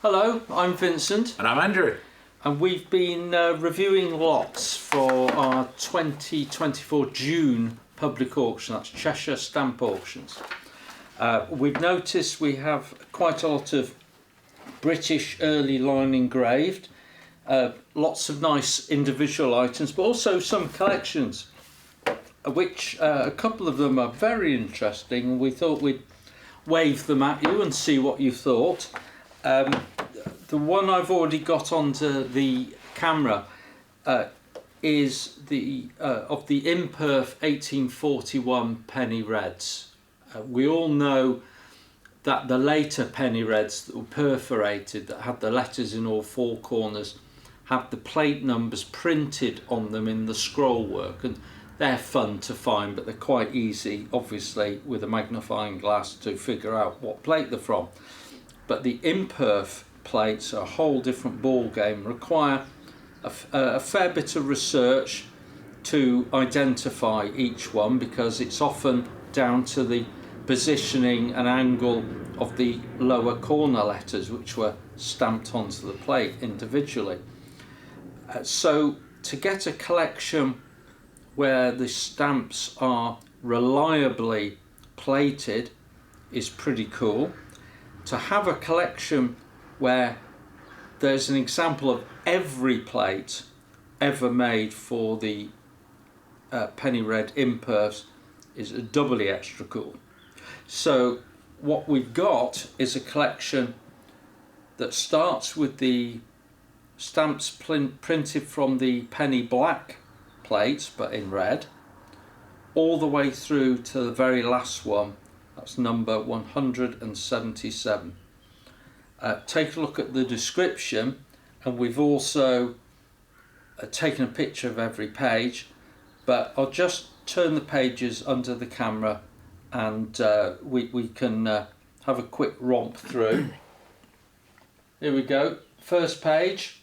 Hello, I'm Vincent. And I'm Andrew. And we've been reviewing lots for our 2024 June public auction. That's Cheshire Stamp Auctions. We've noticed we have quite a lot of British early line engraved, lots of nice individual items, but also some collections, which a couple of them are very interesting. We thought we'd wave them at you and see what you thought. The one I've already got onto the camera is the of the imperf 1841 penny reds. We all know that the later penny reds that were perforated, that had the letters in all four corners, have the plate numbers printed on them in the scroll work, and they're fun to find, but they're quite easy, obviously, with a magnifying glass to figure out what plate they're from. But the imperf plates are a whole different ball game, require a fair bit of research to identify each one, because it's often down to the positioning and angle of the lower corner letters which were stamped onto the plate individually. So to get a collection where the stamps are reliably plated is pretty cool. To have a collection where there's an example of every plate ever made for the penny red imperfs is doubly extra cool. So what we've got is a collection that starts with the stamps printed from the penny black plates but in red, all the way through to the very last one. That's number 177. Take a look at the description, and we've also taken a picture of every page, but I'll just turn the pages under the camera and we can have a quick romp through. Here we go. First page.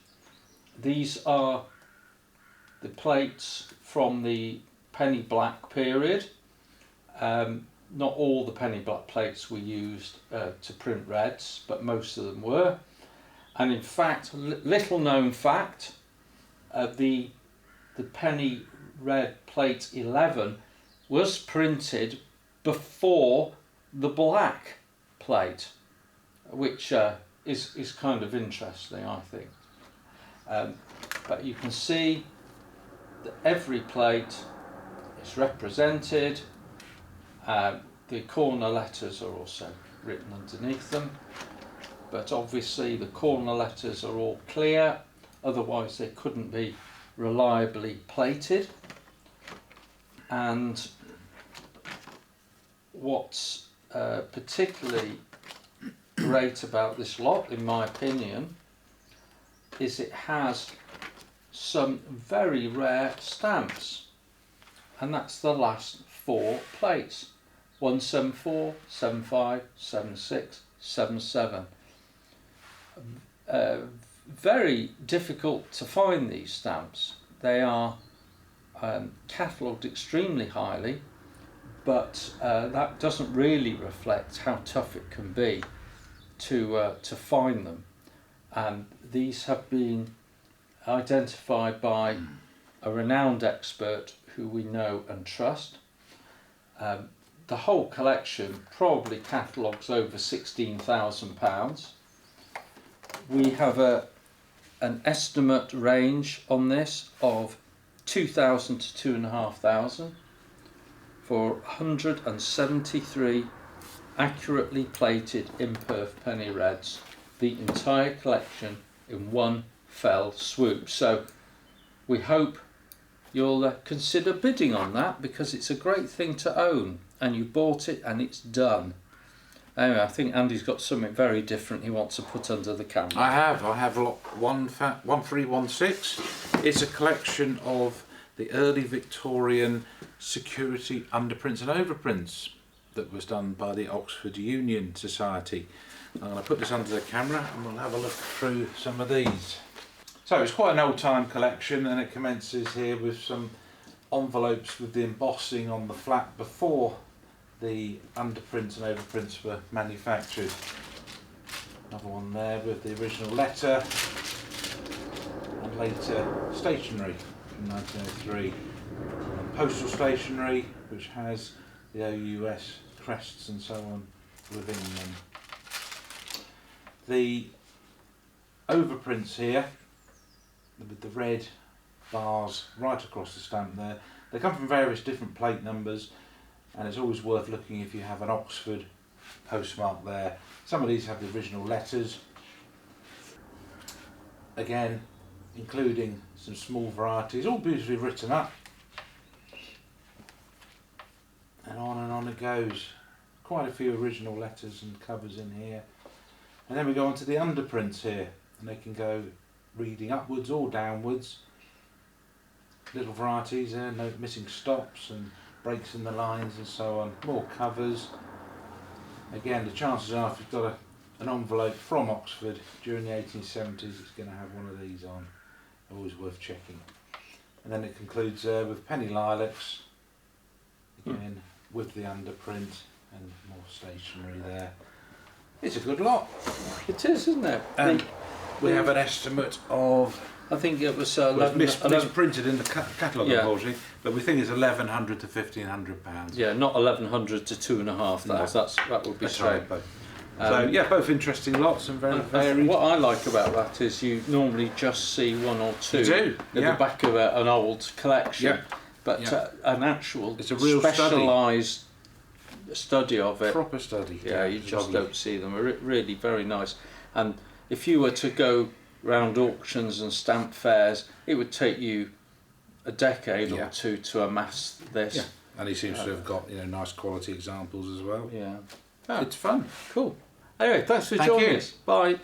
These are the plates from the penny black period. Not all the penny black plates were used to print reds, but most of them were. And in fact, little known fact, the penny red plate 11 was printed before the black plate, which is kind of interesting, I think. But you can see that every plate is represented. The corner letters are also written underneath them, but obviously the corner letters are all clear, otherwise they couldn't be reliably plated. And what's particularly great about this lot, in my opinion, is it has some very rare stamps, and that's the last four plates: 174, 75, 76, 77. Very difficult to find these stamps. They are catalogued extremely highly, but that doesn't really reflect how tough it can be to find them. These have been identified by a renowned expert who we know and trust. The whole collection probably catalogues over £16,000. We have an estimate range on this of 2,000 to 2,500 for 173 accurately plated imperf penny reds, the entire collection in one fell swoop. So we hope you'll consider bidding on that, because it's a great thing to own, and you bought it and it's done. Anyway, I think Andy's got something very different he wants to put under the camera. I have lot 1316. It's a collection of the early Victorian security underprints and overprints that was done by the Oxford Union Society. I'm going to put this under the camera and we'll have a look through some of these. So it's quite an old time collection, and it commences here with some envelopes with the embossing on the flap before the underprints and overprints were manufactured. Another one there with the original letter and later stationery from 1903. And postal stationery, which has the OUS crests and so on within them. The overprints here, with the red bars right across the stamp there, they come from various different plate numbers, and it's always worth looking if you have an Oxford postmark there. Some of these have the original letters, again including some small varieties, all beautifully written up, and on it goes. Quite a few original letters and covers in here. And then we go on to the underprints here, and they can go reading upwards or downwards. Little varieties there, no missing stops and breaks in the lines and so on. More covers. Again, the chances are if you've got an envelope from Oxford during the 1870s, it's going to have one of these on. Always worth checking. And then it concludes with penny lilacs, again with the underprint and more stationery there. It's a good lot. It is, isn't it? And we have an estimate of, I think it was misprinted in the catalogue, Yeah. unfortunately, but we think it's £1,100 to £1,500. Yeah, not 1,100 to 2,500. No. That would be That's straight. right, both. So yeah, both interesting lots and very varied. What I like about that is you normally just see one or two You do, at yeah. the back of an old collection, Yeah. but Yeah. An actual It's a real specialised study of it. Proper study. Yeah, you it's just lovely. don't see them. Really very nice. And if you were to go round auctions and stamp fairs, it would take you a decade Yeah. or two to amass this. Yeah, and he seems to have got nice quality examples as well. Yeah. It's fun. Cool. Anyway, thanks for Thank joining you. us. Bye.